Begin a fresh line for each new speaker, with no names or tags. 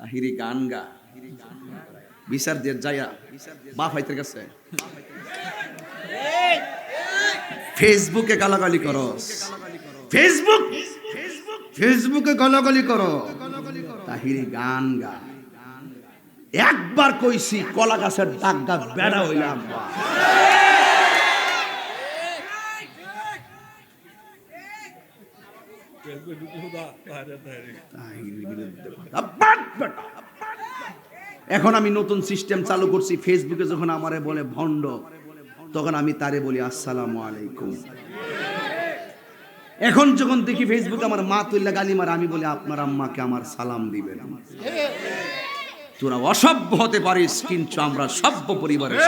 তাহিরি গান গা বিচার দিয়ে যাইয়া বাপ হাইতের কাছে ফেসবুকে গালাগালি করস, ফেসবুকে গালাগালি করো, তাহিরি গান গা। একবার কইছি কলা গাছের ডাগা বেড়া হইলাম। এখন আমি নতুন সিস্টেম চালু করছি। ফেসবুকে যখন আমারে বলে ভণ্ড, তখন আমি তারে বলি আসসালামু আলাইকুম। এখন যখন দেখি ফেসবুকে আমার মা তুল্লা গালি মারে, আমি বলি আপনার আম্মাকে আমার সালাম দিবেন। তোরা অসভ্য হতে পারিস, কিন্তু আমরা সভ্য পরিবারের।